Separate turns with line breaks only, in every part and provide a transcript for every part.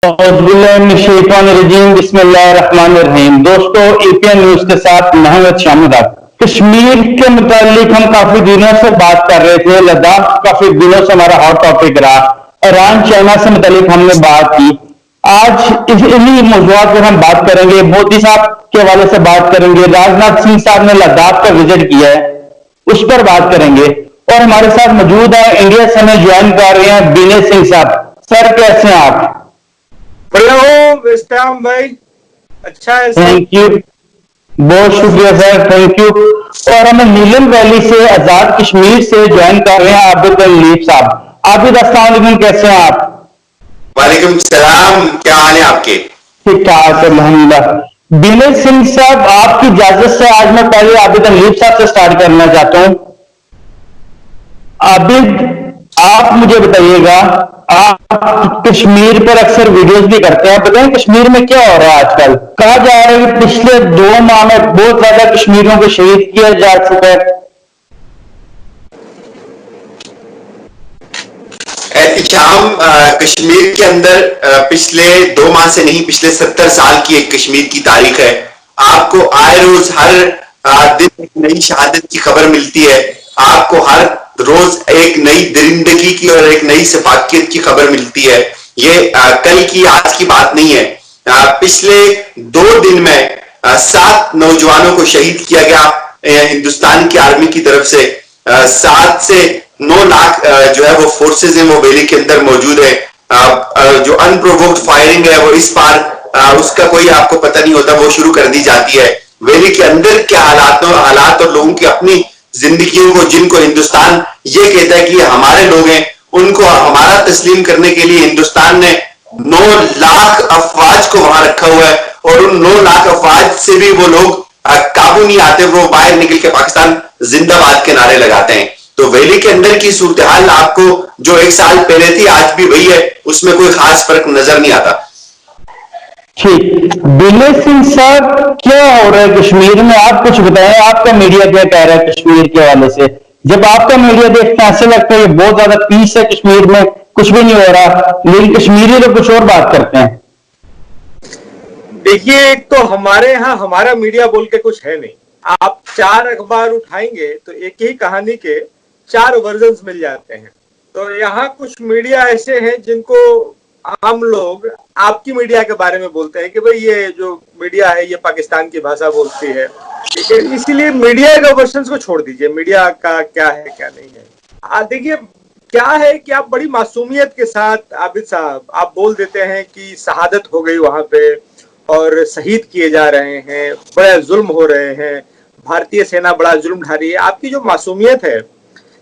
बिस्मिल्लाहिर्रहमानिर्रहीम। दोस्तों, APN news के साथ मोहम्मद शामिद। कश्मीर के मुतालिक हम काफी दिनों से बात कर रहे थे। लद्दाख काफी दिनों से हमारा हॉट टॉपिक रहा। ईरान चाइना से मुतालिक हमने बात की। आज इन्हीं मौजूद पर हम बात करेंगे। मोदी साहब के हवाले से बात करेंगे। राजनाथ सिंह साहब ने लद्दाख का विजिट किया है, उस पर बात करेंगे। और हमारे साथ मौजूद है, इंडिया से हमें ज्वाइन कर रहे हैं विनय सिंह साहब। सर, कैसे हैं आप?
बढ़िया हूँ विश्राम भाई, अच्छा है।
थैंक यू, बहुत शुक्रिया सर, थैंक यू। और हमें नीलम वैली से, आजाद कश्मीर से ज्वाइन कर रहे हैं आबिद लीप साहब। आबिद, अस्सलाम वालेकुम, कैसे हैं आप?
वालेकुम सलाम, क्या हाल है आपके?
ठीक ठाक, अल्हम्दुलिल्लाह। विनय सिंह साहब, आपकी इजाजत से आज मैं पहले आबिद लीप साहब से स्टार्ट करना चाहता हूँ। आबिद, आप मुझे बताइएगा, आप कश्मीर पर अक्सर वीडियोस भी करते हैं, बताएं कश्मीर में क्या हो रहा है आजकल? कहा जा रहा है कि पिछले 2 माह में बहुत ज्यादा कश्मीरियों को शहीद किया जा चुका है।
एहतिशाम, कश्मीर के अंदर पिछले 2 माह से नहीं, पिछले 70 साल की एक कश्मीर की तारीख है। आपको आए रोज हर दिन एक नई शहादत की खबर मिलती है। आपको हर रोज एक नई दरिंदगी की और एक नई सफाकियत की खबर मिलती है। ये कल की आज की बात नहीं है। पिछले 2 दिन में 7 नौजवानों को शहीद किया गया हिंदुस्तान की आर्मी की तरफ से। 7 से 9 लाख जो है वो फोर्सेज हैं, वो वैली के अंदर मौजूद है। जो अनप्रोवोक्ड फायरिंग है वो इस बार उसका कोई आपको पता नहीं होता, वो शुरू कर दी जाती है। वैली के अंदर के हालात और लोगों की अपनी जिंदगियों को, जिनको हिंदुस्तान ये कहता है कि हमारे लोग हैं, उनको हमारा तस्लीम करने के लिए हिंदुस्तान ने 9 लाख अफवाज को वहां रखा हुआ है। और उन 9 लाख अफवाज से भी वो लोग काबू नहीं आते, वो बाहर निकल के पाकिस्तान जिंदाबाद के नारे लगाते हैं। तो वैली के अंदर की सूरत हाल आपको जो 1 साल पहले थी आज भी वही है, उसमें कोई खास फर्क नजर नहीं आता।
ठीक, विनय सिंह साहब, क्या हो रहा है कश्मीर में? आप कुछ बताएं, आपका मीडिया क्या कह रहा है कश्मीर के हवाले से? जब आपका मीडिया देखते हैं ऐसा लगता है बहुत ज्यादा पीस है कश्मीर में, कुछ भी नहीं हो रहा, लेकिन कश्मीरी लोग कुछ और बात करते हैं।
देखिए, एक तो हमारे यहाँ हमारा मीडिया बोल के कुछ है नहीं। आप 4 अखबार उठाएंगे तो एक ही कहानी के 4 वर्जन्स मिल जाते हैं। तो यहाँ कुछ मीडिया ऐसे हैं जिनको आम लोग आपकी मीडिया के बारे में बोलते हैं कि भाई ये जो मीडिया है ये पाकिस्तान की भाषा बोलती है, ठीक है। इसीलिए मीडिया के वर्जन्स को छोड़ दीजिए, मीडिया का क्या है क्या नहीं है। देखिए क्या है कि आप बड़ी मासूमियत के साथ, आबिद साहब, आप बोल देते हैं कि शहादत हो गई वहां पे और शहीद किए जा रहे हैं, बड़े जुल्म हो रहे हैं, भारतीय सेना बड़ा जुल्म ढा रही है। आपकी जो मासूमियत है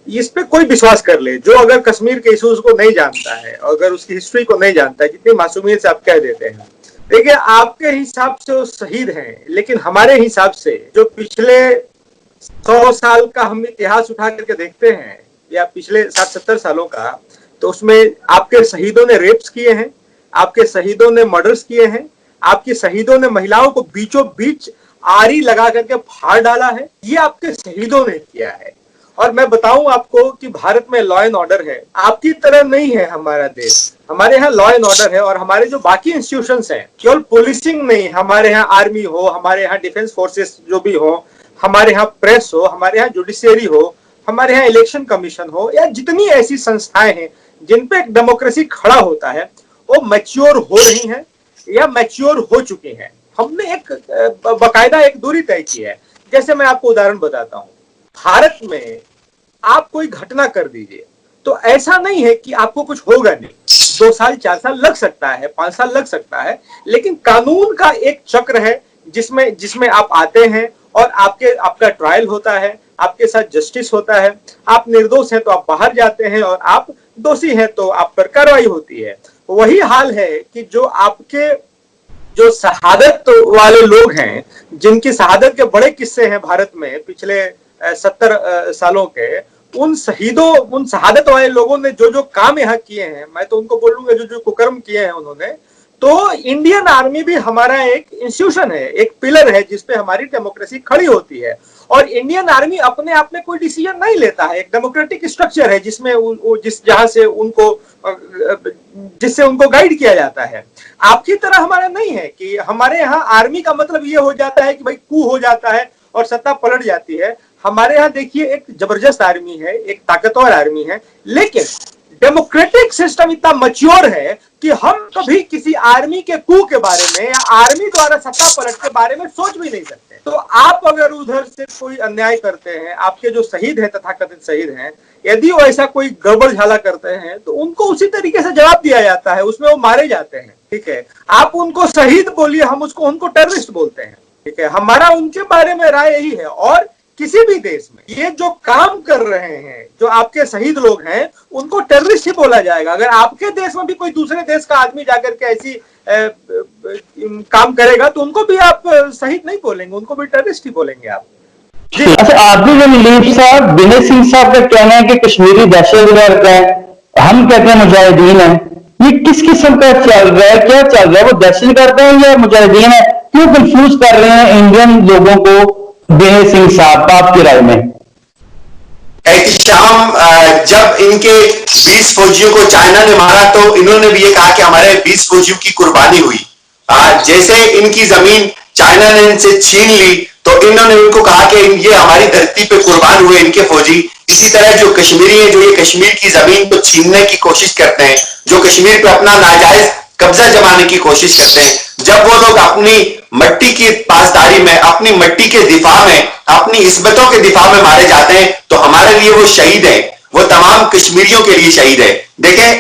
इस पे कोई विश्वास कर ले, जो अगर कश्मीर के इश्यूज को नहीं जानता है, अगर उसकी हिस्ट्री को नहीं जानता है, जितनी मासूमियत से आप कह देते हैं। देखिए, आपके हिसाब से वो शहीद हैं, लेकिन हमारे हिसाब से जो पिछले 100 साल का हम इतिहास उठा करके देखते हैं, या पिछले 60-70 सालों का, तो उसमें आपके शहीदों ने रेप्स किए हैं, आपके शहीदों ने मर्डर्स किए हैं, आपके शहीदों ने महिलाओं को बीचों बीच आरी लगा करके फाड़ डाला है। ये आपके शहीदों ने किया है। और मैं बताऊं आपको कि भारत में लॉ एंड ऑर्डर है, आपकी तरह नहीं है हमारा देश। हमारे यहाँ लॉ एंड ऑर्डर है, और हमारे जो बाकी इंस्टीट्यूशंस हैं, केवल पुलिसिंग नहीं, हमारे यहाँ आर्मी हो, हमारे यहाँ डिफेंस फोर्सेस जो भी हो, हमारे यहाँ प्रेस हो, हमारे यहाँ जुडिशियरी हो, हमारे यहाँ इलेक्शन कमीशन हो, या जितनी ऐसी संस्थाएं हैं जिन पे एक डेमोक्रेसी खड़ा होता है, वो मैच्योर हो रही हैं या मैच्योर हो चुकी हैं। हमने एक बाकायदा एक दूरी तय की है। जैसे मैं आपको उदाहरण बताता हूँ, भारत में आप कोई घटना कर दीजिए तो ऐसा नहीं है कि आपको कुछ होगा नहीं। 2 साल 4 साल लग सकता है, 5 साल लग सकता है, लेकिन कानून का एक चक्र है जिसमें आप आते हैं और आपका ट्रायल होता है, आपके साथ जस्टिस होता है। आप निर्दोष हैं तो आप बाहर जाते हैं, और आप दोषी हैं तो आप पर कार्रवाई होती है। वही हाल है कि जो शहादत वाले लोग हैं, जिनकी शहादत के बड़े किस्से हैं भारत में पिछले 70 सालों के, उन शहादत वाले लोगों ने जो काम यहाँ किए हैं, मैं तो उनको बोलूंगा जो कुकर्म किए हैं उन्होंने, तो इंडियन आर्मी भी हमारा एक इंस्टीट्यूशन है, एक पिलर है जिसपे हमारी डेमोक्रेसी खड़ी होती है। और इंडियन आर्मी अपने आप में कोई डिसीजन नहीं लेता है, एक डेमोक्रेटिक स्ट्रक्चर है जिसमें जहां से उनको जिससे उनको गाइड किया जाता है। आपकी तरह हमारा नहीं है कि हमारे यहाँ आर्मी का मतलब ये हो जाता है कि भाई कू हो जाता है और सत्ता पलट जाती है। हमारे यहाँ देखिए एक जबरदस्त आर्मी है, एक ताकतवर आर्मी है, लेकिन डेमोक्रेटिक सिस्टम इतना मैच्योर है कि हम कभी किसी आर्मी के कू के बारे में या आर्मी द्वारा सत्ता पलट के बारे में सोच भी नहीं सकते। तो आप अगर उधर से कोई अन्याय करते हैं, आपके जो शहीद हैं, तथाकथित शहीद हैं, यदि वो ऐसा कोई गड़बड़ झाला करते हैं तो उनको उसी तरीके से जवाब दिया जाता है, उसमें वो मारे जाते हैं। ठीक है, आप उनको शहीद बोलिए, हम उनको टेररिस्ट बोलते हैं। ठीक है, हमारा उनके बारे में राय यही है। और किसी भी देश में ये जो काम कर रहे हैं, जो आपके शहीद लोग हैं, उनको टेररिस्ट ही बोला जाएगा। अगर आपके देश में भी कोई दूसरे देश का आदमी जाकर के ऐसी काम करेगा तो उनको भी आप शहीद नहीं बोलेंगे, उनको भी टेररिस्ट ही बोलेंगे आप।
अच्छा, आदमी जो लीड साहब, विनय सिंह साहब का कहना है कि कश्मीरी दहशतगर्द है, हम कहते हैं मुजाहिदीन है। ये किस किस्म का चल रहा है, क्या चल रहा है? वो दहशतगर्द है या मुजाहिदीन है? क्यों कंफ्यूज कर रहे हैं इंडियन लोगों को विनय सिंह साहब, आपकी राय में?
शाम जब इनके 20 फौजियों को चाइना ने मारा तो इन्होंने भी ये कहा कि हमारे 20 फौजियों की कुर्बानी हुई। जैसे इनकी जमीन चाइना ने इनसे छीन ली तो इन्होंने इनको कहा कि ये हमारी धरती पे कुर्बान हुए इनके फौजी। इसी तरह जो कश्मीरी हैं, जो ये कश्मीर की जमीन को छीनने की कोशिश करते हैं, जो कश्मीर पे अपना नाजायज कब्जा जमाने की कोशिश करते हैं, जब वो लोग अपनी मट्टी की पासदारी में, अपनी मट्टी के दिफा में, अपनी इस्बतों के दिफा में मारे जाते हैं तो हमारे लिए वो शहीद है, वो तमाम कश्मीरियों के लिए शहीद है। देखें,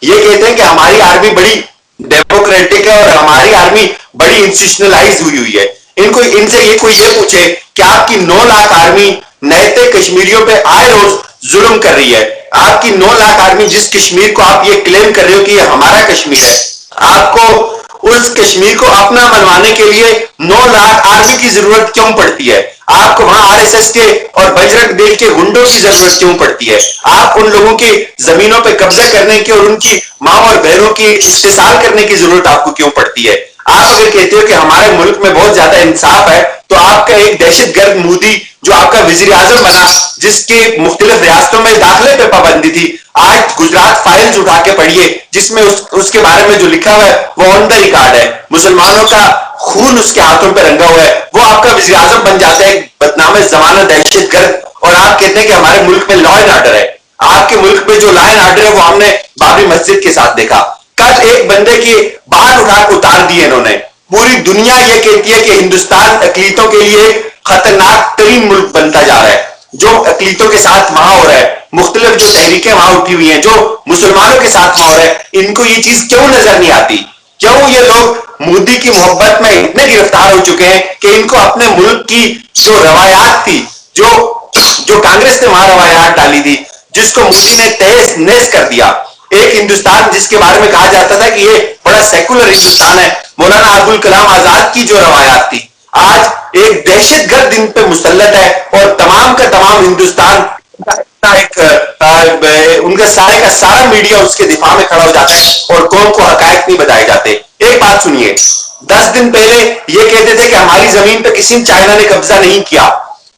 ये कहते हैं कि हमारी आर्मी बड़ी डेमोक्रेटिक है और हमारी आर्मी बड़ी इंस्टीट्यूशनलाइज हुई है। इनसे ये कोई ये पूछे कि आपकी 9 लाख आर्मी नैते कश्मीरियों पे आए रोज जुल्म कर रही है, आपकी 9 लाख आर्मी जिस कश्मीर को आप ये क्लेम कर रहे हो कि ये हमारा कश्मीर है, आपको उस कश्मीर को अपना मनवाने के लिए 9 लाख आर्मी की जरूरत क्यों पड़ती है? आपको वहां आरएसएस के और बजरंग दल के गुंडों की जरूरत क्यों पड़ती है? आप उन लोगों की जमीनों पे कब्जा करने की और उनकी मां और बहनों की इस्तेसाल करने की जरूरत आपको क्यों पड़ती है? आप अगर कहते हो कि हमारे मुल्क में बहुत ज्यादा इंसाफ है तो आपका एक दहशतगर्द मोदी जो आपका वजीर आजम बना, जिसके मुख्तलिफ रियासतों में दाखिले पे पाबंदी थी, आज गुजरात फाइल्स उठा के पढ़िए जिसमें उसके बारे में जो लिखा हुआ है वो ऑन द रिकॉर्ड है, मुसलमानों का खून उसके हाथों पे रंगा हुआ है, वो आपका वजीर आजम बन जाता है बदनाम जमाना दहशतगर्द। और आप कहते हैं कि हमारे मुल्क में लॉ एंड ऑर्डर है। आपके मुल्क में जो लॉ एंड ऑर्डर है वो हमने बाबरी मस्जिद के साथ देखा। कल एक बंदे की बाल उठाकर उतार दिए इन्होंने। पूरी दुनिया ये कहती है कि हिंदुस्तान अकलीतों के लिए खतरनाक तरीन मुल्क बनता जा रहा है। जो अकलीतों के साथ वहां हो रहा है, मुख्तलिफ जो तहरीकें वहां उठी हुई हैं, जो मुसलमानों के साथ वहां हो रहा है, इनको ये चीज क्यों नजर नहीं आती? क्यों ये लोग मोदी की मोहब्बत में इतने गिरफ्तार हो चुके हैं कि इनको अपने मुल्क की जो रवायात थी, जो कांग्रेस ने वहां रवायात डाली थी, जिसको मोदी ने तहस नहस कर दिया। एक हिंदुस्तान जिसके बारे में कहा जाता था कि ये बड़ा सेकुलर हिंदुस्तान है, मौलाना अबुल कलाम आजाद की जो रवायात थी, आज एक दहशतगर्द इन पे मुसल्लत है और तमाम का तमाम हिंदुस्तान उनका सारे का सारा मीडिया उसके दिफा में खड़ा हो जाता है और कौम को हकायक नहीं बताए जाते। एक बात सुनिए, 10 दिन पहले ये कहते थे कि हमारी जमीन पे किसी चाइना ने कब्जा नहीं किया,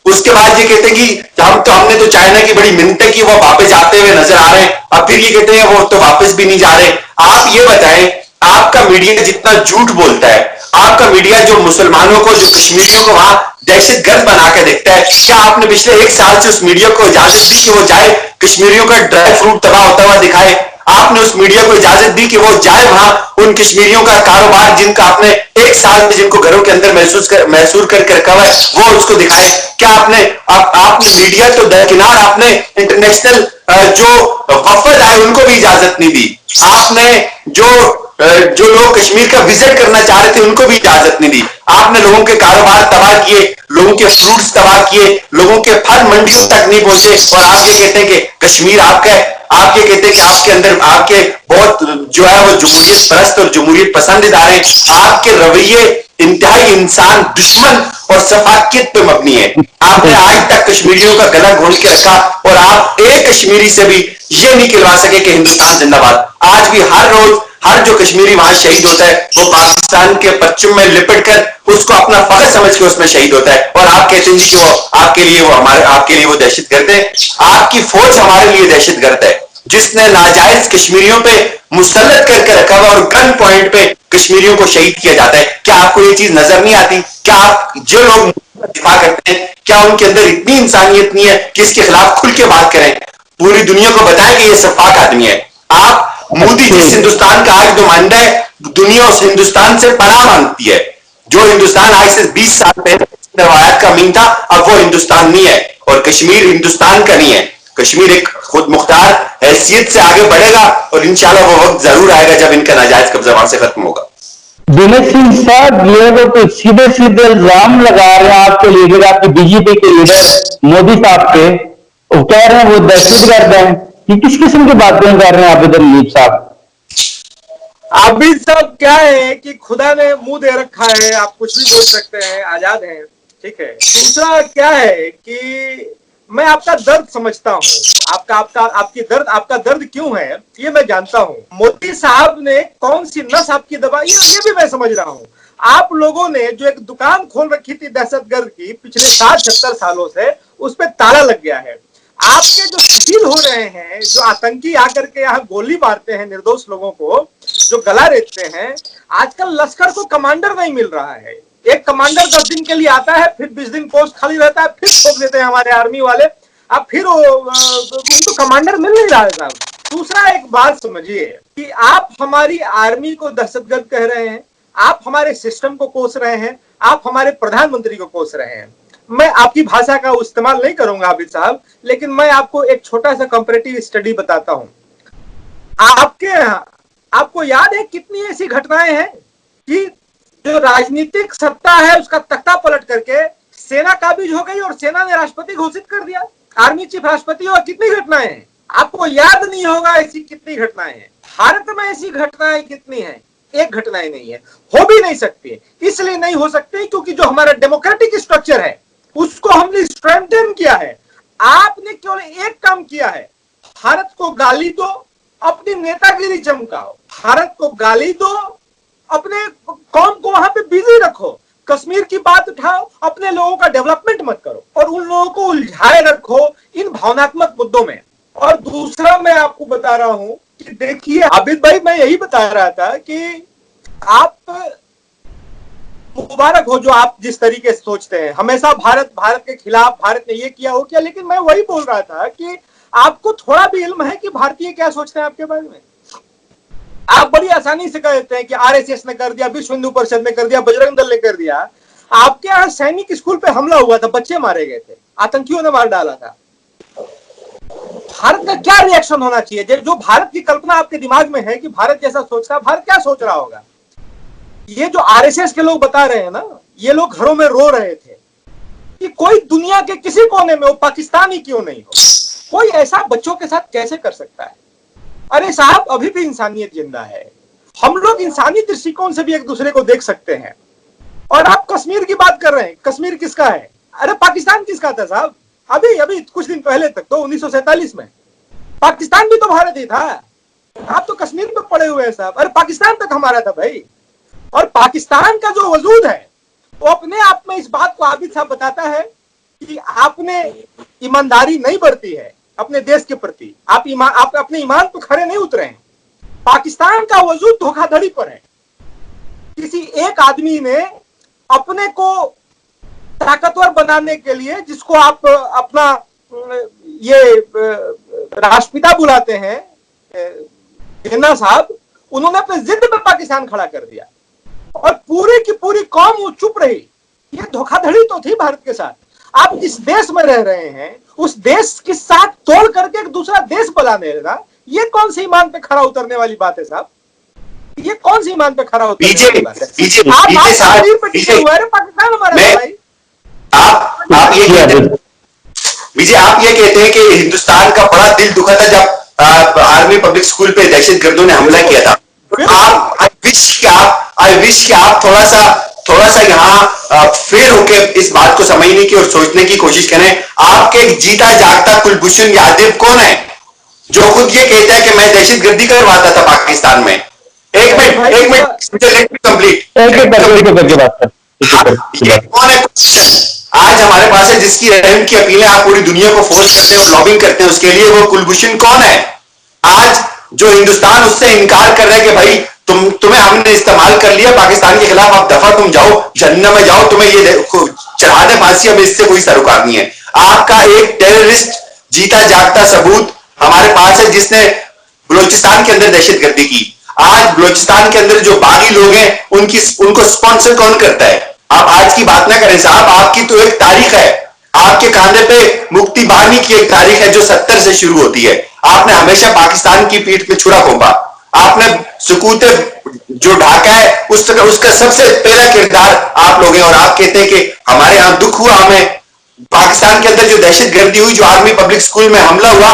उसके बाद ये कहते हैं कि हमने तो चाइना की बड़ी मिन्नतें की, वो वापस आते हुए नजर आ रहे हैं, अब फिर ये कहते हैं वो तो वापस भी नहीं जा रहे। आप ये बताएं, आपका मीडिया जितना झूठ बोलता है, आपका मीडिया जो मुसलमानों को, जो कश्मीरियों को वहां दहशतगर्द बना के देखता है, क्या आपने पिछले 1 साल से उस मीडिया को इजाजत दी कि वो जाए कश्मीरियों का ड्राई फ्रूट तबाह होता हुआ दिखाए? आपने उस मीडिया को इजाजत दी कि वो जाए वहां उन कश्मीरियों का कारोबार जिनका आपने 1 साल में जिनको घरों के अंदर महसूर करके रखा हुआ है वो उसको दिखाए? क्या आपने मीडिया तो दरकिनार, आपने इंटरनेशनल जो वफद आए उनको भी इजाजत नहीं दी। आपने जो लोग कश्मीर का विजिट करना चाह रहे थे उनको भी इजाजत नहीं दी। आपने लोगों के कारोबार तबाह किए, लोगों के फ्रूट्स तबाह किए, लोगों के फल मंडियों तक नहीं पहुंचे और आप ये कहते हैं कि कश्मीर आपका है। आप ये कहते हैं कि आपके अंदर आपके बहुत जो है वो जमहूरियत परस्त और जमहूरियत पसंद इदारे, आपके रवैये इंतहाई इंसान दुश्मन और सफाकियत पे मबनी है। आपने आज तक कश्मीरियों का गला घोंट के रखा और आप एक कश्मीरी से भी ये नहीं कहलवा सके कि हिंदुस्तान जिंदाबाद। आज भी हर रोज हर जो कश्मीरी वहां शहीद होता है वो पाकिस्तान के परचम में लिपट कर उसको अपना फर्ज समझ के उसमें शहीद होता है। और आप कहते हैं जी कि वो आपके लिए वो दहशतगर्द है। आपकी फौज हमारे लिए दहशतगर्द है, जिसने नाजायज कश्मीरियों पे मुसल्लत करके रखा हुआ और गन पॉइंट पे कश्मीरियों को शहीद किया जाता है। क्या आपको ये चीज नजर नहीं आती? क्या आप जो लोग दिफा करते हैं, क्या उनके अंदर इतनी इंसानियत नहीं है कि इसके खिलाफ खुल के बात करें, पूरी दुनिया को बताएं कि ये सफाक आदमी है? आप मोदी जिस हिंदुस्तान का आज नुमाइंदा है, दुनिया उस हिंदुस्तान से पनाह मांगती है। जो हिंदुस्तान आज से 20 साल पहले रवायत का अमीन था, अब वो हिंदुस्तान नहीं है। और कश्मीर हिंदुस्तान का नहीं है। कश्मीर एक खुद मुख्तार हैसियत से आगे बढ़ेगा और इंशाल्लाह वो वक्त जरूर आएगा जब इनका नाजायज कब्जा वहां से खत्म होगा।
दिनेश सिंह साहब, ये तो सीधे सीधे इल्जाम लगा रहे हैं आपके लीडर, आपके बीजेपी के लीडर मोदी साहब पे। वो कह रहे हैं वो दहशतगर्द हैं। ये किस किस्म की बातें कर रहे हैं आबिद मलिक साहब?
आबिद साहब क्या है कि खुदा ने मुंह दे रखा है, आप कुछ भी बोल सकते हैं, आजाद हैं, ठीक है। दूसरा क्या है कि मैं आपका दर्द समझता हूँ, आपका दर्द क्यों है ये मैं जानता हूँ। मोदी साहब ने कौन सी नस आपकी दबाई ये भी मैं समझ रहा हूँ। आप लोगों ने जो एक दुकान खोल रखी थी दहशतगर्द की पिछले 60-70 सालों से, उस पर ताला लग गया है। आपके जो शहीद हो रहे हैं, जो आतंकी आकर के यहाँ गोली मारते हैं निर्दोष लोगों को, जो गला रेतते हैं, आजकल लश्कर को कमांडर नहीं मिल रहा है। एक कमांडर 10 दिन के लिए आता है, फिर 20 दिन पोस्ट खाली रहता है, फिर छोड़ देते हैं हमारे आर्मी वाले। अब फिर उनको कमांडर मिल नहीं रहा है साहब। दूसरा एक बात समझिए कि आप हमारी आर्मी को दहशतगर्द कह रहे हैं, आप हमारे सिस्टम को कोस रहे हैं, आप हमारे प्रधानमंत्री को कोस रहे हैं। मैं आपकी भाषा का इस्तेमाल नहीं करूंगा आबिद साहब, लेकिन मैं आपको एक छोटा सा कंपैरेटिव स्टडी बताता हूं। आपके यहाँ आपको याद है कितनी ऐसी घटनाएं हैं कि जो राजनीतिक सत्ता है उसका तख्ता पलट करके सेना काबिज हो गई और सेना ने राष्ट्रपति घोषित कर दिया, आर्मी चीफ राष्ट्रपति हुआ। कितनी घटनाएं हैं, आपको याद नहीं होगा ऐसी कितनी घटनाएं हैं। भारत में ऐसी घटनाएं कितनी हैं? एक घटनाएं नहीं है, हो भी नहीं सकती। इसलिए नहीं हो सकती क्योंकि जो हमारा डेमोक्रेटिक स्ट्रक्चर है उसको हमने स्ट्रेंथन किया है। आपने केवल एक काम किया है, भारत को गाली दो, अपनी नेतागिरी चमकाओ, भारत को गाली दो, अपने कौम को वहां पे बिजी रखो, कश्मीर की बात उठाओ, अपने लोगों का डेवलपमेंट मत करो और उन लोगों को उलझाए रखो इन भावनात्मक मुद्दों में। और दूसरा मैं आपको बता रहा हूं कि देखिए आबिद भाई, मैं यही बता रहा था कि आप मुबारक हो जो आप जिस तरीके से सोचते हैं, हमेशा भारत के खिलाफ, भारत ने ये किया हो क्या, लेकिन मैं वही बोल रहा था कि आपको थोड़ा भी इल्म है कि भारतीय क्या सोचते हैं आपके बारे में। आप बड़ी आसानी से कह देते हैं कि आरएसएस ने कर दिया, विश्व हिंदू परिषद ने कर दिया, बजरंग दल ने कर दिया। आपके यहाँ सैनिक स्कूल पे हमला हुआ था, बच्चे मारे गए थे, आतंकियों ने मार डाला था। भारत का क्या रिएक्शन होना चाहिए? जो भारत की कल्पना आपके दिमाग में है कि भारत जैसा सोचता है, भारत क्या सोच रहा होगा? ये जो आरएसएस के लोग बता रहे हैं ना, ये लोग घरों में रो रहे थे कि कोई दुनिया के किसी कोने में, वो पाकिस्तान ही क्यों नहीं हो, कोई ऐसा बच्चों के साथ कैसे कर सकता है? अरे साहब, अभी भी इंसानियत जिंदा है। हम लोग इंसानी दृष्टिकोण से भी एक दूसरे को देख सकते हैं। और आप कश्मीर की बात कर रहे हैं, कश्मीर किसका है? अरे पाकिस्तान किसका था साहब? अभी कुछ दिन पहले तक तो 1947 में पाकिस्तान भी तो भारत ही था। आप तो कश्मीर में पड़े हुए हैं साहब। अरे पाकिस्तान तक हमारा था भाई। और पाकिस्तान का जो वजूद है वो अपने आप में इस बात को आबिद साहब बताता है कि आपने ईमानदारी नहीं बरती है अपने देश के प्रति। आप अपने ईमान पर खड़े नहीं उतरे हैं। पाकिस्तान का वजूद धोखाधड़ी पर है। किसी एक आदमी ने अपने को ताकतवर बनाने के लिए, जिसको आप अपना ये राष्ट्रपिता बुलाते हैं जिन्ना साहब, उन्होंने अपने जिद में पाकिस्तान खड़ा कर दिया और पूरी की पूरी कौम चुप रही। ये धोखाधड़ी तो थी भारत के साथ। आप जिस देश में रह रहे हैं उस देश के साथ तोड़ करके एक दूसरा देश बनाने लगा। ये कौन सी ईमान पे खड़ा उतरने वाली बात है साहब? ये कौन सी ईमान पे खड़ा उतरने वाली बात है? पाकिस्तान हमारा भाई।
आप ये कहते हैं कि हिंदुस्तान का बड़ा दिल दुखा था जब आर्मी पब्लिक स्कूल पे दहशतगर्दों ने हमला किया था। आई विश कि आप थोड़ा सा यहाँ फेर होके इस बात को समझने की और सोचने की कोशिश करें। आपके जीता जागता कुलभूषण यादव कौन है जो खुद ये कहता है कि मैं दहशतगर्दी करवाता था पाकिस्तान में? एक मिनट कंप्लीट।
एक एक करके बात कर।
ये कौन है आज हमारे पास है जिसकी रहम की अपीलें आप पूरी दुनिया को फोर्स करते हैं और लॉबिंग करते हैं उसके लिए? वो कुलभूषण कौन है? आज जो हिंदुस्तान उससे इनकार कर रहा है कि भाई तुम्हें हमने इस्तेमाल कर लिया पाकिस्तान के खिलाफ, आप दफा तुम जाओ जहन्नम में जाओ, तुम्हें ये चढ़ा दे फांसी, हमें इससे कोई सरोकार नहीं है। आपका एक टेररिस्ट जीता जागता सबूत हमारे पास है जिसने बलूचिस्तान के अंदर दहशतगर्दी की। आज बलूचिस्तान के अंदर जो बागी लोग हैं उनको स्पॉन्सर कौन करता है? आप आज की बात ना करें साहब, आपकी तो एक तारीख है, आपके कांधे पे मुक्ति बानी की एक तारीख है जो 70 से शुरू होती है। आपने हमेशा पाकिस्तान की पीठ पे छुरा घोंपा, आपने सुकूत जो ढाका है उसका सबसे पहला किरदार आप लोग हैं। और आप कहते हैं कि हमारे यहां दुख हुआ, हमें पाकिस्तान के अंदर जो दहशतगर्दी हुई, जो आर्मी पब्लिक स्कूल में हमला हुआ,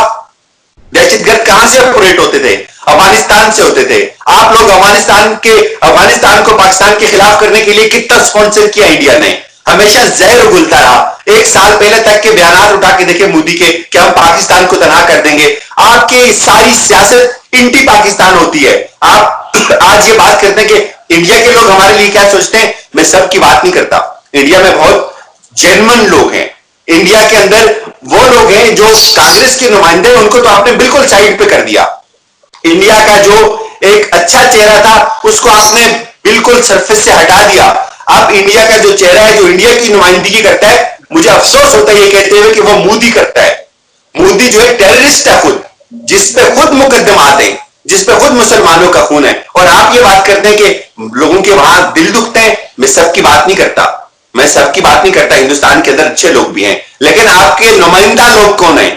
दहशतगर्द कहां से ऑपरेट होते थे? अफगानिस्तान से होते थे। आप लोग अफगानिस्तान को पाकिस्तान के खिलाफ करने के लिए कितना स्पॉन्सर किया इंडिया ने? हमेशा जहर उगलता रहा। एक साल पहले तक के बयान उठा के देखे मोदी के कि हम पाकिस्तान को तनहा कर देंगे। आपकी सारी सियासत इंटी पाकिस्तान होती है। आप आज ये बात करते हैं कि इंडिया के लोग हमारे लिए क्या सोचते हैं। मैं सबकी बात नहीं करता, इंडिया में बहुत जेन्युइन लोग हैं। इंडिया के अंदर वो लोग हैं जो कांग्रेस के नुमाइंदे, उनको तो आपने बिल्कुल साइड पे कर दिया। इंडिया का जो एक अच्छा चेहरा था उसको आपने बिल्कुल सरफेस से हटा दिया। अब इंडिया का जो चेहरा है, जो इंडिया की नुमाइंदगी करता है, मुझे अफसोस होता है ये कहते हुए कि वो मोदी करता है। मोदी जो है टेररिस्ट है खुद, जिसपे खुद मुकदमात हैं, जिसपे खुद मुसलमानों का खून है। और आप ये बात करते हैं कि लोगों के वहां दिल दुखते हैं। मैं सबकी बात नहीं करता, हिंदुस्तान के अंदर अच्छे लोग भी हैं, लेकिन आपके नुमाइंदा लोग कौन है?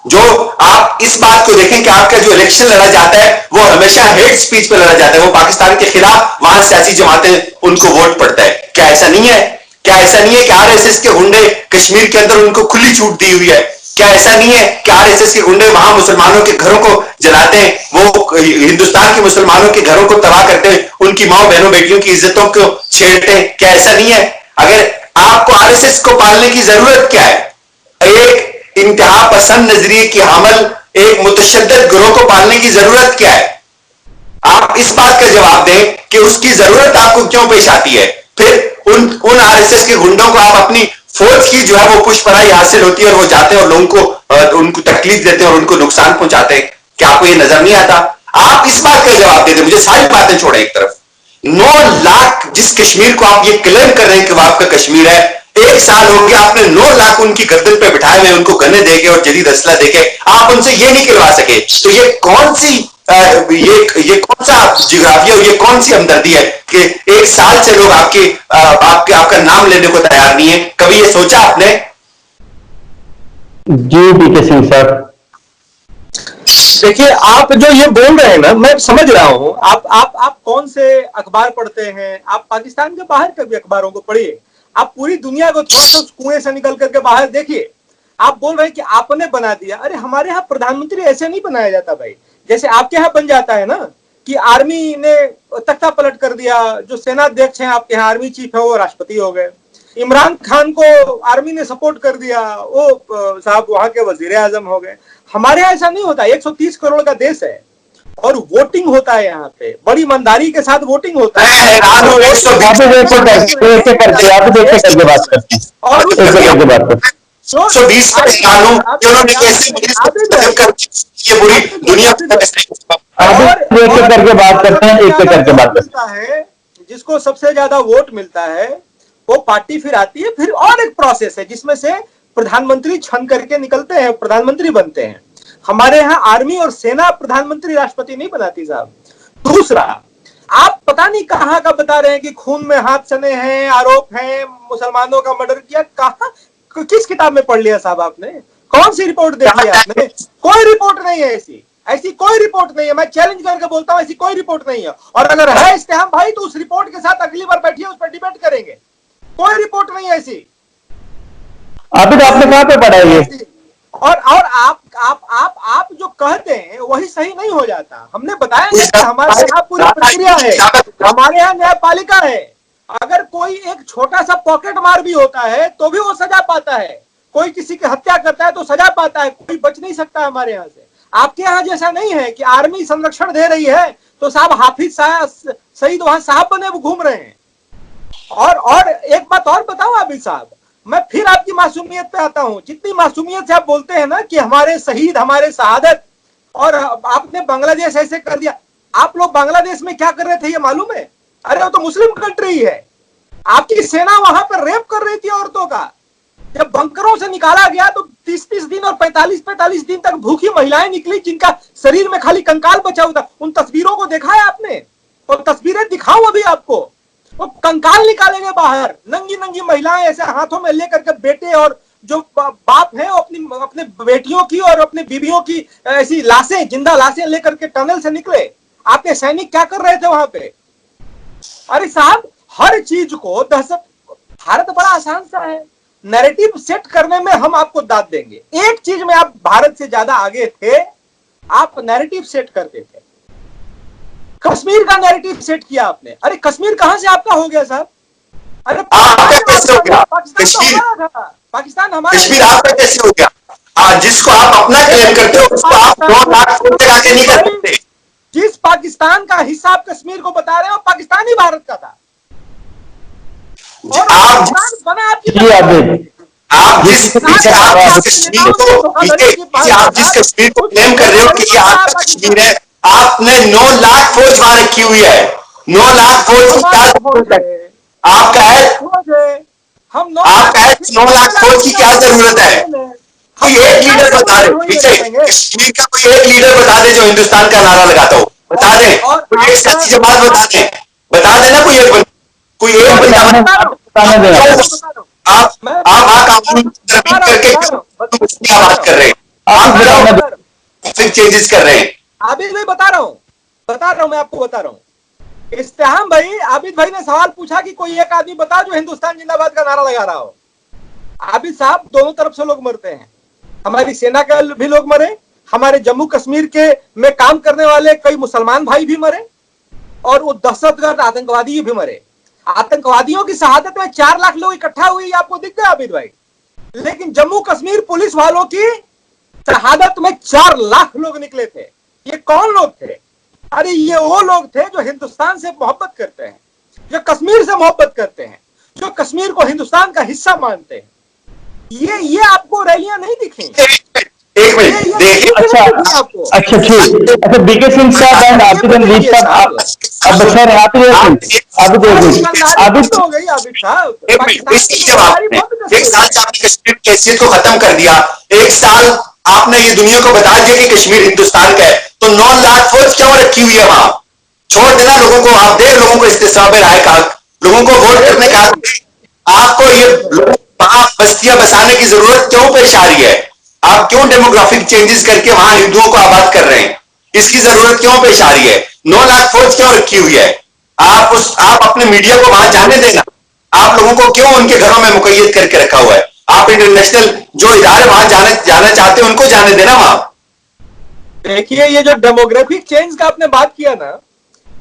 जो आप इस बात को देखें कि आपका जो इलेक्शन लड़ा जाता है वो हमेशा हेट स्पीच पे लड़ा जाता है, वो पाकिस्तान के खिलाफ, वहां सियासी जमातें उनको वोट पड़ता है। क्या ऐसा नहीं है? क्या ऐसा नहीं है कि आरएसएस के गुंडे कश्मीर के अंदर उनको खुली छूट दी हुई है? क्या ऐसा नहीं है कि आरएसएस के गुंडे वहां मुसलमानों के घरों को जलाते हैं, वो हिंदुस्तान के मुसलमानों के घरों को तबाह करते हैं, उनकी माओ बहनों बेटियों की इज्जतों को छेड़ते हैं? क्या ऐसा नहीं है? अगर आपको आरएसएस को पालने की जरूरत क्या है? एक इंतहा पसंद नजरिए की हामल एक मुतशद्दिद गिरोह को पालने की जरूरत क्या है? आप इस बात का जवाब दें कि उसकी जरूरत आपको क्यों पेश आती है। फिर उन आरएसएस के गुंडों को आप अपनी फौज की जो है वो पुष्पराई हासिल होती है और वो जाते हैं और लोगों को उनको तकलीफ देते हैं और उनको नुकसान पहुंचाते हैं। क्या आपको ये नजर नहीं आता? आप इस बात का जवाब देते, मुझे सारी बातें छोड़े एक तरफ। 9 लाख जिस कश्मीर को आप ये क्लेम कर रहे हैं कि वो आपका कश्मीर है, 1 साल हो गया आपने 9 लाख उनकी गर्दन पे बिठाए हुए, उनको गन्ने देके और जदीद असला देके आप उनसे ये नहीं करवा सके। तो ये कौन सी ये कौन सा जियोग्राफिया, ये कौन सी हमदर्दी है कि 1 साल से लोग आपका नाम लेने को तैयार नहीं है? कभी ये सोचा आपने?
जी पीके सिंह सर,
देखिए, आप जो ये बोल रहे हैं ना, मैं समझ रहा हूं। आप कौन से अखबार पढ़ते हैं? आप पाकिस्तान के बाहर के भी अखबारों को पढ़िए। आप पूरी दुनिया को थोड़ा सा उस कुएं से निकल करके बाहर देखिए। आप बोल रहे हैं कि आपने बना दिया। अरे हमारे यहाँ प्रधानमंत्री ऐसे नहीं बनाया जाता भाई, जैसे आपके यहाँ बन जाता है ना कि आर्मी ने तख्ता पलट कर दिया। जो सेनाध्यक्ष हैं आपके यहाँ, आर्मी चीफ है, वो राष्ट्रपति हो गए। इमरान खान को आर्मी ने सपोर्ट कर दिया, वो साहब वहां के वजीर आजम हो गए। हमारे यहाँ ऐसा नहीं होता। 130 करोड़ का देश है और वोटिंग होता है यहाँ पे, बड़ी ईमानदारी के साथ वोटिंग होता है।
आप एक करके बात करते हैं
और
एक करके बात करते हैं।
120 का हैरान हूं कि उन्होंने कैसे ये पूरी दुनिया
आप एक करके बात करते हैं, एक करके बात करते
हैं। जिसको सबसे ज्यादा वोट मिलता है वो पार्टी फिर आती है। फिर और एक प्रोसेस है जिसमें से प्रधानमंत्री छन करके निकलते हैं, प्रधानमंत्री बनते हैं। हमारे यहाँ आर्मी और सेना प्रधानमंत्री राष्ट्रपति नहीं बनाती साहब। दूसरा, आप पता नहीं कहां का बता रहे हैं कि खून में हाथ सने हैं, आरोप हैं, मुसलमानों का मर्डर किया। कहां, किस किताब में पढ़ लिया साहब आपने? कौन सी रिपोर्ट देखी आपने? कोई रिपोर्ट नहीं है ऐसी कोई रिपोर्ट नहीं है। मैं चैलेंज करके बोलता हूं, ऐसी कोई रिपोर्ट नहीं है। और अगर है इस्तेहाम भाई तो उस रिपोर्ट के साथ अगली बार बैठिए, उस पर डिबेट करेंगे। कोई रिपोर्ट नहीं है ऐसी।
अभी तो आपने कहां पे पढ़ा है ये?
और आप जो कहते हैं वही सही नहीं हो जाता। हमने बताया कि हमारे यहाँ पूरी प्रक्रिया है, हमारे यहाँ न्यायपालिका है। अगर कोई एक छोटा सा पॉकेट मार भी होता है तो भी वो सजा पाता है। कोई किसी की हत्या करता है तो सजा पाता है, कोई बच नहीं सकता हमारे यहाँ से। आपके यहाँ जैसा नहीं है कि आर्मी संरक्षण दे रही है तो साहब हाफिज सईद वहां साहब बने घूम रहे हैं। और एक बात और बताऊं आबिद साहब, मैं फिर आपकी मासूमियत पे आता हूं। जितनी मासूमियत से आप बोलते हैं ना कि हमारे शहीद, हमारे शहादत, और आपने बांग्लादेश ऐसे कर दिया। आप लोग बांग्लादेश में क्या कर रहे थे ये मालूम है? अरे वो तो मुस्लिम कंट्री है। आपकी सेना वहां पर रेप कर रही थी औरतों का। जब बंकरों से निकाला गया तो 30-30 दिन और 45-45 दिन तक भूखी महिलाएं निकली, जिनका शरीर में खाली कंकाल बचा हुआ था। उन तस्वीरों को देखा है आपने? और तस्वीरें दिखाऊं अभी आपको। वो कंकाल निकाले गए बाहर, नंगी नंगी महिलाएं ऐसे हाथों में लेकर के, बेटे और जो बाप है अपने बेटियों की और अपने बीवियों की ऐसी लाशें, जिंदा लाशें लेकर के टनल से निकले। आपके सैनिक क्या कर रहे थे वहां पे? अरे साहब, हर चीज को दहशत, भारत बड़ा आसान सा है, नैरेटिव सेट करने में हम आपको दाद देंगे। एक चीज में आप भारत से ज्यादा आगे थे, आप नैरेटिव सेट करते थे। कश्मीर का नैरेटिव सेट किया आपने। अरे कश्मीर कहां से आपका हो गया साहब? अरे पाकिस्तान हमारा,
कश्मीर आपका कैसे हो गया? जिसको आप अपना क्लेम करते हो उसको आप 2 लाख फौज लगा के नहीं कर सकते।
जिस पाकिस्तान का हिस्सा आप कश्मीर को बता रहे हो, पाकिस्तान ही भारत का था। और पाकिस्तान बना आपकी,
आप जिस कश्मीर को क्लेम कर रहे हो कि ये आपका कश्मीर है, आपने 9 लाख फौज वहां रखी हुई है। 9 लाख फौज की क्या जरूरत है? आपका है 9 लाख फौज की क्या जरूरत है? कोई एक लीडर बता दे, कश्मीर का कोई एक लीडर बता दे जो हिंदुस्तान का नारा लगाता हो, बता दे। कोई एक सच्ची जमात बता दे ना, कोई एक बंदा आप कानून करके बात कर रहे हैं, आप चेंजेस कर रहे हैं।
आबिद भाई बता रहा हूं, मैं आपको बता रहा हूं। इस्तेहाम भाई, आबिद भाई ने सवाल पूछा कि कोई एक आदमी बता जो हिंदुस्तान जिंदाबाद का नारा लगा रहा हो। आबिद साहब, दोनों तरफ से लोग मरते हैं। हमारी सेना के भी लोग मरे, हमारे जम्मू कश्मीर के में काम करने वाले कई मुसलमान भाई भी मरे, और वो दहशतगर्द आतंकवादी भी मरे। आतंकवादियों की शहादत में 4 लाख लोग इकट्ठा हुए, आपको दिख गया आबिद भाई। लेकिन जम्मू कश्मीर पुलिस वालों की शहादत में 4 लाख लोग निकले थे। ये कौन लोग थे? अरे ये वो लोग थे जो हिंदुस्तान से मोहब्बत करते हैं, जो कश्मीर से मोहब्बत करते हैं, जो कश्मीर को हिंदुस्तान का हिस्सा मानते हैं। ये आपको रैलियां नहीं दिखी।
एक मिनट देखिए,
अच्छा ठीक। अच्छा बीके सिंह साहब एंड आबिद अली साहब, अब सर आबिद
हो गई आबिद साहब।
एक साल से आपने कश्मीर की हैसियत को खत्म कर दिया। एक साल आपने ये दुनिया को बता दिया कि कश्मीर हिंदुस्तान का है, तो 9 लाख फौज क्यों रखी हुई है वहां? छोड़ देना लोगों को। आप देख लोगों को इस्तेसाब राय का, लोगों को वोट करने का, आपको ये वहां बस्तियां बसाने की जरूरत क्यों पेश आ रही है? आप क्यों डेमोग्राफिक चेंजेस करके वहां हिंदुओं को आबाद कर रहे हैं? इसकी जरूरत क्यों पेश आ रही है? 9 लाख फौज क्यों रखी हुई है? आप अपने मीडिया को वहां जाने देना। आप लोगों को क्यों उनके घरों में मुकैयद करके रखा हुआ है? आप इंटरनेशनल जो इदारे वहां जाना चाहते हैं उनको जाने देना वहां।
देखिए, ये जो डेमोग्राफिक चेंज का आपने बात किया ना,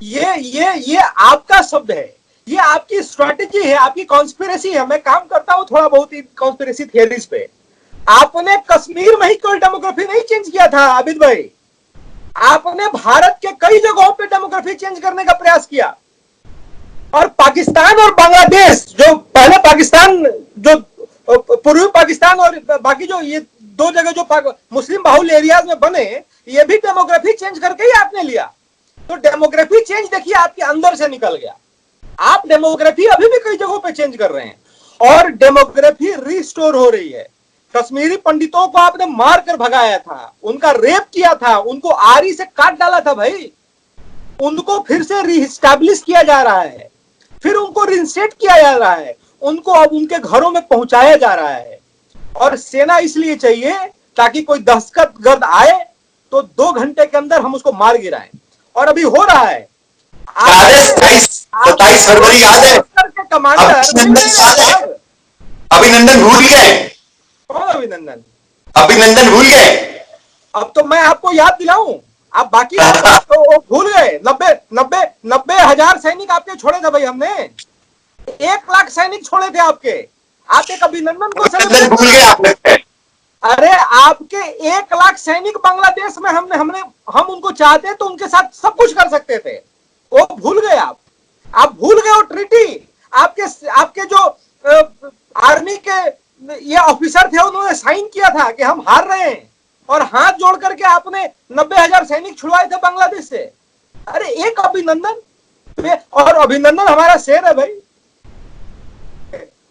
ये आपका शब्द है, ये आपकी स्ट्रैटेजी है, आपकी कॉन्स्पिरेसी है। मैं काम करता हूं थोड़ा बहुत ही कॉन्स्पिरेसी थियरीज पे। आपने कश्मीर में ही कोई डेमोग्राफी नहीं चेंज किया था आबिद भाई। आपने भारत के कई जगहों पे डेमोग्राफी चेंज करने का प्रयास किया। और पाकिस्तान और बांग्लादेश, जो पहले पाकिस्तान, जो पूर्वी पाकिस्तान और बाकी जो ये 2 जगह जो मुस्लिम बाहुल्य एरियाज में बने, ये भी डेमोग्राफी चेंज करके ही आपने लिया। तो डेमोग्राफी चेंज देखिए आपके अंदर से निकल गया। आप डेमोग्राफी अभी भी कई जगहों पे चेंज कर रहे हैं, और डेमोग्राफी रिस्टोर हो रही है। कश्मीरी पंडितों को आपने मार कर भगाया था, उनका रेप किया था, उनको आरी से काट डाला था भाई। उनको फिर से रीस्टैब्लिश किया जा रहा है, फिर उनको रिइंस्टेट किया जा रहा है, उनको अब उनके घरों में पहुंचाया जा रहा है। और सेना इसलिए चाहिए ताकि कोई दहशतगर्द आए तो 2 घंटे के अंदर हम उसको मार गिराएं, और अभी हो रहा है।
27 फरवरी याद है?
कमांडर
अभिनंदन भूल गए?
कौन अभिनंदन?
अभिनंदन भूल गए?
अब तो मैं आपको याद दिलाऊं, आप बाकी तो भूल गए। 90 हजार सैनिक आपके छोड़े थे भाई हमने। 1 लाख सैनिक छोड़े थे आपके। आप एक अभिनंदन को
भूल गए?
अरे आपके 1 लाख सैनिक बांग्लादेश में हम उनको चाहते तो उनके साथ सब कुछ कर सकते थे। वो भूल गए आप भूल गए वो ट्रीटी। आपके जो आर्मी के ये ऑफिसर थे उन्होंने साइन किया था कि हम हार रहे हैं, और हाथ जोड़ करके आपने 90,000 सैनिक छुड़वाए थे बांग्लादेश से। अरे एक अभिनंदन, और अभिनंदन हमारा शेर है भाई।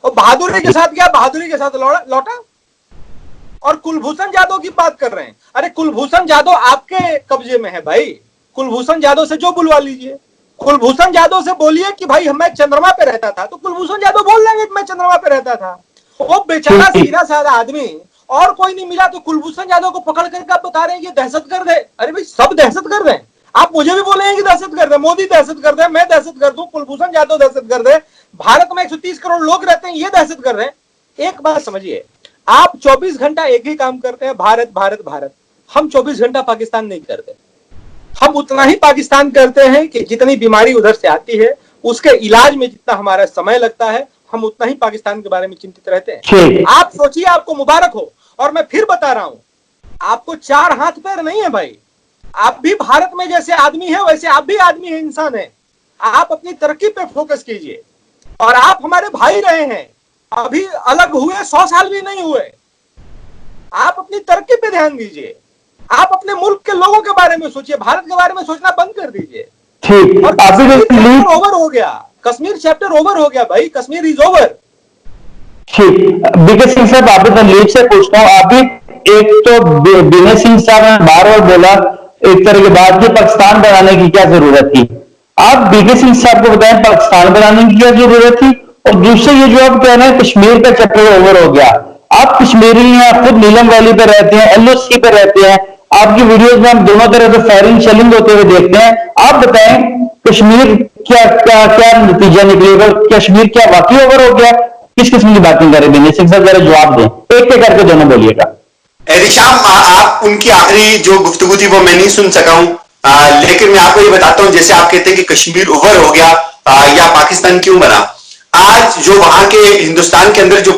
और बहादुरी के साथ गया, बहादुरी के साथ लौटा। और कुलभूषण जाधव की बात कर रहे हैं। अरे कुलभूषण जाधव आपके कब्जे में है भाई। कुलभूषण जाधव से जो बुलवा लीजिए, कुलभूषण जाधव से बोलिए कि भाई मैं चंद्रमा पे रहता था, तो कुलभूषण जाधव बोल देंगे कि मैं चंद्रमा पे रहता था। वो बेचारा सीधा साधा आदमी, और कोई नहीं मिला तो कुलभूषण जाधव को पकड़ करके आप बता रहे हैं ये दहशतगर्द है। अरे भाई सब दहशतगर्द हैं। आप मुझे भी बोलेंगे कि दहशतगर्द है, मोदी दहशतगर्द है, मैं दहशतगर्द हूं, कुलभूषण जाधव दहशतगर्द है, भारत में 130 करोड़ लोग रहते हैं, ये दहशतगर्द है। एक बात समझिए, आप 24 घंटा एक ही काम करते हैं, भारत भारत भारत। हम 24 घंटा पाकिस्तान नहीं करते। हम उतना ही पाकिस्तान करते हैं कि जितनी बीमारी उधर से आती है उसके इलाज में जितना हमारा समय लगता है, हम उतना ही पाकिस्तान के बारे में चिंतित रहते हैं। आप सोचिए, आपको मुबारक हो। और मैं फिर बता रहा हूं, आपको 4 हाथ पैर नहीं है भाई। आप भी भारत में जैसे आदमी है वैसे आप भी आदमी है, इंसान है। आप अपनी तरक्की पे फोकस कीजिए। और आप हमारे भाई रहे हैं, अभी अलग हुए 100 साल भी नहीं हुए। आप अपनी तरक्की पे ध्यान दीजिए। आप अपने मुल्क के लोगों के बारे में सोचिए, भारत के बारे में सोचना बंद कर दीजिए।
ठीक,
और कश्मीर ओवर हो गया, कश्मीर चैप्टर ओवर हो गया भाई, कश्मीर इज ओवर।
ठीक, बीके सिंह साहब आप तो लीड से पूछता हूँ। आप भी एक तो विनय सिंह साहब ने बार बार बोला एक तरह की बात कि पाकिस्तान बनाने की क्या जरूरत थी। आप बीके सिंह साहब को बताएं पाकिस्तान बनाने की क्या जरूरत थी। और दूसरे ये जो आप कह रहे हैं कश्मीर का चैप्टर ओवर हो गया, आप कश्मीरी हैं, खुद नीलम वैली पे रहते हैं, एलओसी पे रहते हैं, आपकी वीडियोस में हम दोनों तरह से फायरिंग शेलिंग होते हुए देखते हैं। आप बताएं कश्मीर क्या क्या क्या नतीजा निकलेगा, कश्मीर क्या वाकई ओवर हो गया, किस किस्म की बातें कर रहे हैं? सिंह साहब जरा जवाब दें, एक एक करके दोनों बोलिएगा।
एहतिशाम, आप उनकी आखिरी जो गुफ्तगू थी वो मैं नहीं सुन सका हूं, लेकिन मैं आपको ये बताता हूं, जैसे आप कहते हैं कि कश्मीर ओवर हो गया या पाकिस्तान क्यों बना। आज जो वहां के हिंदुस्तान के अंदर जो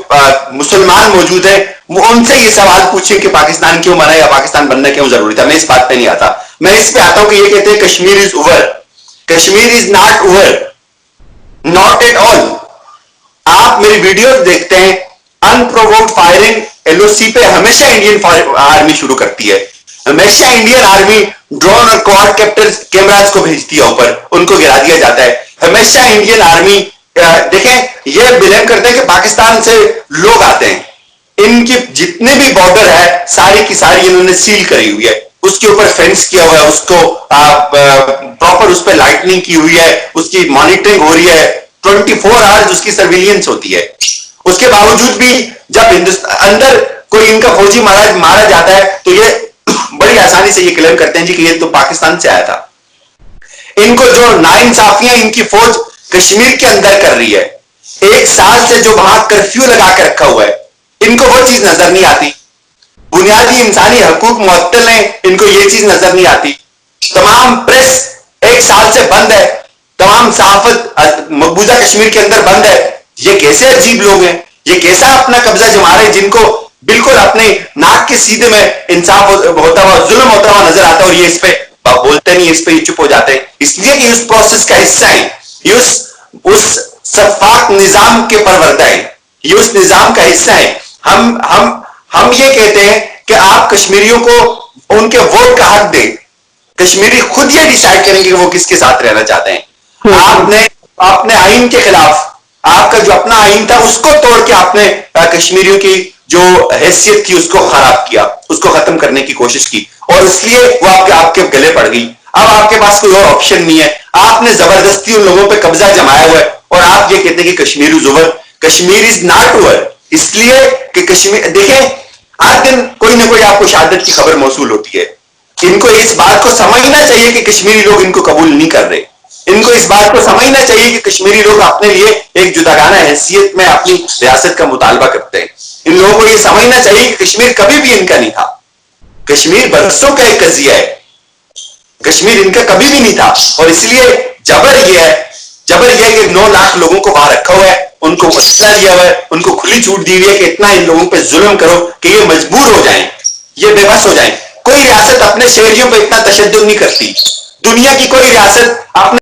मुसलमान मौजूद है वो उनसे ये सवाल पूछें कि पाकिस्तान क्यों बना या पाकिस्तान बनना क्यों जरूरी था। मैं इस बात पे नहीं आता, मैं इस पे आता हूं कि ये कहते हैं Kashmir is over. Kashmir is not over, not at all. आप मेरी वीडियोस देखते हैं, अनप्रोवोक्ड फायरिंग एलओसी पे हमेशा इंडियन आर्मी शुरू करती है। हमेशा इंडियन आर्मी ड्रोन और क्वाड कैमराज को भेजती है ऊपर, उनको गिरा दिया जाता है। हमेशा इंडियन आर्मी देखें, ये बिलेम करते हैं कि पाकिस्तान से लोग आते हैं। इनकी जितने भी बॉर्डर है सारी की सारी इन्होंने सील करी हुई है, उसके ऊपर फेंस किया हुआ है, उसको प्रॉपर उस पर लाइटनिंग की हुई है, उसकी मॉनिटरिंग हो रही है, 24 आवर्स उसकी सर्विलियंस होती है। उसके बावजूद भी जब हिंदुस्तान अंदर कोई इनका फौजी मारा जाता है तो ये बड़ी आसानी से ये क्लेम करते हैं जी कि ये तो पाकिस्तान से आया था। इनको जो नाइंसाफियां इनकी फौज कश्मीर के अंदर कर रही है, 1 साल से जो वहां कर्फ्यू लगा के रखा हुआ है, इनको वो चीज नजर नहीं आती। बुनियादी इंसानी हकूक मुअत्तल हैं, इनको ये चीज नजर नहीं आती। तमाम प्रेस 1 साल से बंद है, तमाम सहाफत मकबूजा कश्मीर के अंदर बंद है। ये कैसे अजीब लोग हैं, ये कैसा अपना कब्जा जमा रहे हैं, जिनको बिल्कुल अपने नाक के सीधे में इंसाफ होता हुआ, जुल्म होता हुआ नजर आता है, और ये इस पे बोलते नहीं, इस पे चुप हो जाते हैं, इसलिए कि उस प्रोसेस का हिस्सा है, ये उस सफाक निजाम के परवरदा है, ये उस निजाम का हिस्सा है। हम ये कहते हैं कि आप कश्मीरियों को उनके वोट का हक दें। कश्मीरी खुद ये डिसाइड करेंगे कि वो किसके साथ रहना चाहते हैं। आपने आइन के खिलाफ, आपका जो अपना आइन था उसको तोड़ के आपने कश्मीरियों की जो हैसियत थी उसको खराब किया, उसको खत्म करने की कोशिश की, और इसलिए वो आपके गले पड़ गई। अब आपके पास कोई और ऑप्शन नहीं है, आपने जबरदस्ती उन लोगों पे कब्जा जमाया हुआ है, और आप ये कहते हैं कि Kashmir is over. Kashmir is not over, इसलिए कि कश्मीर, देखें, हर दिन कोई ना कोई आपको शहादत की खबर मौसूल होती है। इनको इस बात को समझना चाहिए कि कश्मीरी लोग इनको कबूल नहीं कर रहे। इनको इस बात को समझना चाहिए कि कश्मीरी लोग अपने लिए एक जुदागाना हैसियत में अपनी रियासत का मुतालबा करते हैं। इन लोगों को यह समझना चाहिए कि कश्मीर कभी भी इनका नहीं था। कश्मीर बरसों का एक कजिया है, कश्मीर इनका कभी भी नहीं था। और इसलिए जबर यह है कि 9 लाख लोगों को वहां रखा हुआ है, उनको मसला दिया हुआ है, उनको खुली छूट दी हुई है कि इतना इन लोगों पे जुल्म करो कि ये मजबूर हो जाएं, ये बेबस हो जाएं। कोई रियासत अपने शहरियों पर इतना तशद्दुद नहीं करती। दुनिया की कोई रियासत अपने